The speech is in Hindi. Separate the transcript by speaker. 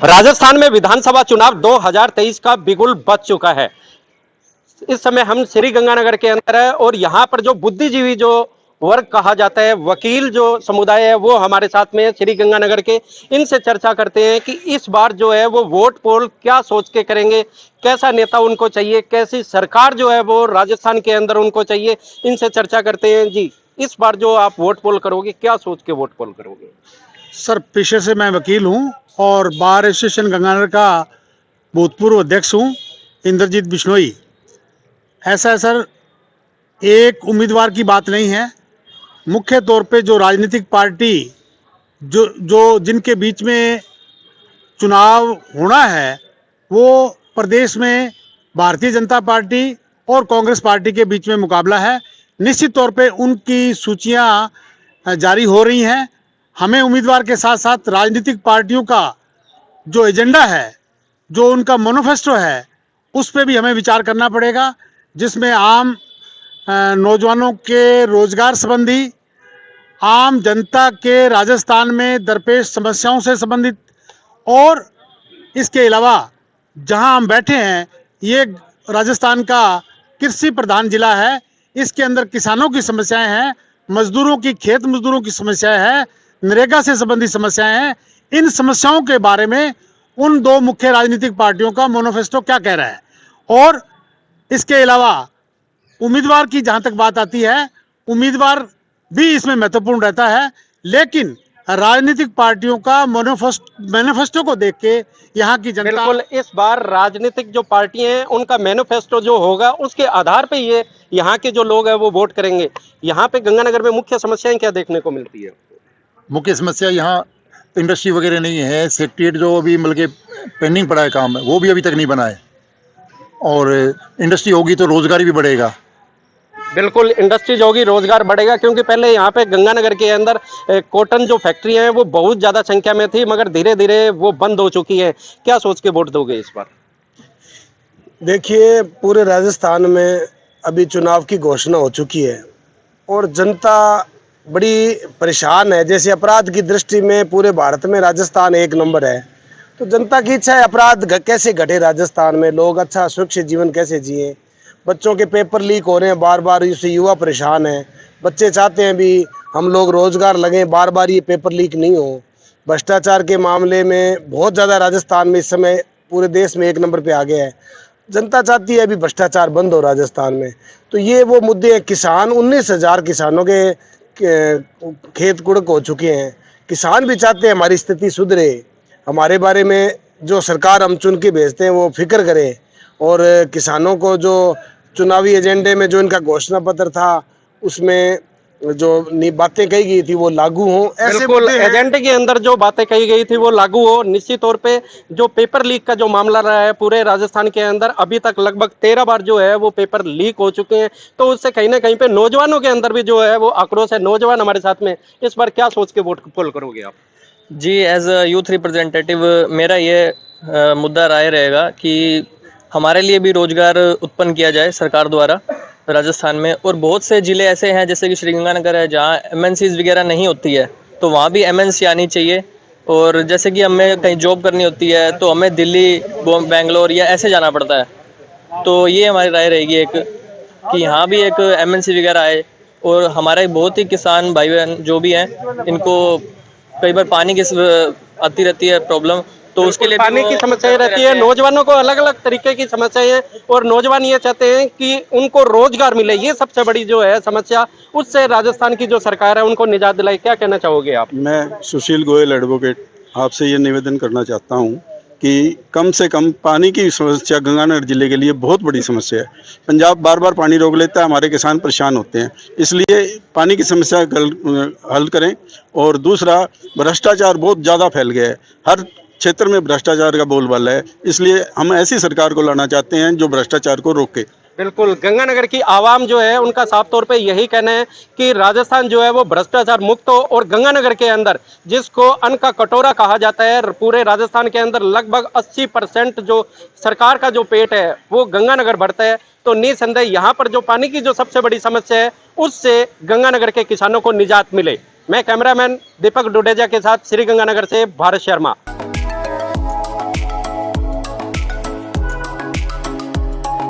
Speaker 1: राजस्थान में विधानसभा चुनाव 2023 का बिगुल बज चुका है। इस समय हम श्री गंगानगर के अंदर है और यहाँ पर जो बुद्धिजीवी जो वर्ग कहा जाता है, वकील जो समुदाय है, वो हमारे साथ में है श्री गंगानगर के। इनसे चर्चा करते हैं कि इस बार जो है वो वोट पोल क्या सोच के करेंगे, कैसा नेता उनको चाहिए, कैसी सरकार जो है वो राजस्थान के अंदर उनको चाहिए। इनसे चर्चा करते हैं। जी, इस बार जो आप वोट पोल करोगे, क्या सोच के वोट पोल करोगे?
Speaker 2: सर, पेशे से मैं वकील हूं और बार एसोसिएशन गंगानगर का भूतपूर्व अध्यक्ष हूं, इंद्रजीत बिश्नोई। ऐसा है सर, एक उम्मीदवार की बात नहीं है। मुख्य तौर पे जो राजनीतिक पार्टी जो जो जिनके बीच में चुनाव होना है, वो प्रदेश में भारतीय जनता पार्टी और कांग्रेस पार्टी के बीच में मुकाबला है। निश्चित तौर पे उनकी सूचियां जारी हो रही हैं। हमें उम्मीदवार के साथ साथ राजनीतिक पार्टियों का जो एजेंडा है, जो उनका मैनिफेस्टो है, उस पे भी हमें विचार करना पड़ेगा, जिसमें आम नौजवानों के रोजगार संबंधी, आम जनता के राजस्थान में दरपेश समस्याओं से संबंधित, और इसके अलावा जहां हम बैठे हैं, ये राजस्थान का कृषि प्रधान जिला है। इसके अंदर किसानों की समस्याएं हैं, मजदूरों की, खेत मजदूरों की समस्याएं हैं, नरेगा से संबंधित समस्याएं हैं। इन समस्याओं के बारे में उन दो मुख्य राजनीतिक पार्टियों का मैनिफेस्टो क्या कह रहा है। और इसके अलावा उम्मीदवार की जहां तक बात आती है, उम्मीदवार भी इसमें महत्वपूर्ण रहता है, लेकिन राजनीतिक पार्टियों का मैनिफेस्टो को देख के यहाँ की जनता,
Speaker 1: बिल्कुल, इस बार राजनीतिक जो पार्टियां हैं उनका मैनिफेस्टो जो होगा उसके आधार पे ये यहाँ के जो लोग हैं वो वोट करेंगे। यहाँ पे गंगानगर में मुख्य समस्याएं क्या देखने को मिलती है?
Speaker 3: मुख्य समस्या यहाँ इंडस्ट्री वगैरह नहीं है। सेक्रेटरीट जो अभी मतलब के पेंडिंग पड़ा है काम, वो भी अभी तक नहीं बना है। और इंडस्ट्री होगी तो रोजगार भी बढ़ेगा।
Speaker 1: बिल्कुल, इंडस्ट्रीज होगी, रोजगार बढ़ेगा, क्योंकि पहले यहाँ पे गंगानगर के अंदर कॉटन जो फैक्ट्रियां हैं वो बहुत ज्यादा संख्या में थी, मगर धीरे धीरे वो बंद हो चुकी है। क्या सोच के वोट दोगे इस बार?
Speaker 4: देखिए, पूरे राजस्थान में अभी चुनाव की घोषणा हो चुकी है और जनता बड़ी परेशान है। जैसे अपराध की दृष्टि में पूरे भारत में राजस्थान एक नंबर है, तो जनता की इच्छा है अपराध कैसे घटे राजस्थान में, लोग अच्छा सुरक्षित जीवन कैसे जिए। बच्चों के पेपर लीक हो रहे हैं बार बार, इससे युवा परेशान है। बच्चे चाहते हैं भी हम लोग रोजगार लगें, बार बार ये पेपर लीक नहीं हो। भ्रष्टाचार के मामले में बहुत ज़्यादा राजस्थान में इस समय पूरे देश में एक नंबर पे आ गया है। जनता चाहती है अभी भ्रष्टाचार बंद हो राजस्थान में। तो ये वो मुद्दे हैं। किसान 19,000 किसानों के खेत कुड़क हो चुके हैं। किसान भी चाहते हैं हमारी स्थिति सुधरे, हमारे बारे में जो सरकार हम चुन के भेजते हैं वो फिक्र करे, और किसानों को जो चुनावी एजेंडे में जो इनका घोषणा पत्र था उसमें जो बातें कही गई थी वो लागू हो। ऐसे
Speaker 1: एजेंडे के अंदर जो बातें कही गई थी वो लागू हो। निश्चित तौर पे जो पेपर लीक का जो मामला रहा है पूरे राजस्थान के अंदर, अभी तक लगभग 13 बार जो है वो पेपर लीक हो चुके हैं, तो उससे कहीं ना कहीं पे नौजवानों के अंदर भी जो है वो आक्रोश है। नौजवान हमारे साथ में, इस बार क्या सोच के वोट पोल करोगे आप?
Speaker 5: जी, एज अ यूथ रिप्रेजेंटेटिव मेरा ये मुद्दा राय रहेगा कि हमारे लिए भी रोजगार उत्पन्न किया जाए सरकार द्वारा राजस्थान में। और बहुत से ज़िले ऐसे हैं जैसे कि श्रीगंगानगर है, जहाँ एमएनसीज वगैरह नहीं होती है, तो वहाँ भी एमएनसी आनी चाहिए। और जैसे कि हमें कहीं जॉब करनी होती है तो हमें दिल्ली, बेंगलोर या ऐसे जाना पड़ता है। तो ये हमारी राय रहेगी एक, कि यहाँ भी एक एमएनसी वगैरह आए। और हमारे बहुत ही किसान भाई बहन जो भी हैं, इनको कई बार पानी की आती रहती है प्रॉब्लम, तो उसके लिए
Speaker 1: पानी की समस्या रहती है। नौजवानों को अलग अलग तरीके की समस्याएं हैं और नौजवान ये चाहते हैं कि उनको रोजगार मिले। ये सबसे बड़ी जो है समस्या, उससे राजस्थान की जो सरकार है उनको निजात दिलाई। क्या कहना चाहोगे आप?
Speaker 6: मैं सुशील गोयल एडवोकेट आपसे ये निवेदन करना चाहता हूँ कि कम से कम पानी की समस्या गंगानगर जिले के लिए बहुत बड़ी समस्या है। पंजाब बार बार पानी रोक लेता है, हमारे किसान परेशान होते हैं, इसलिए पानी की समस्या हल करें। और दूसरा, भ्रष्टाचार बहुत ज़्यादा फैल गया है, हर क्षेत्र में भ्रष्टाचार का बोलबाला है, इसलिए हम ऐसी सरकार को लाना चाहते हैं जो भ्रष्टाचार को रोके।
Speaker 1: बिल्कुल, गंगानगर की आवाम जो है उनका साफ तौर पे यही कहना है कि राजस्थान जो है वो भ्रष्टाचार मुक्त हो, और गंगानगर के अंदर जिसको अन्न का कटोरा कहा जाता है, पूरे राजस्थान के अंदर लगभग 80% जो सरकार का जो पेट है वो गंगानगर भरता है। तो निसंदेह यहाँ पर जो पानी की जो सबसे बड़ी समस्या है उससे गंगानगर के किसानों को निजात मिले। मैं कैमरामैन दीपक डुडेजा के साथ श्री गंगानगर से भारत शर्मा।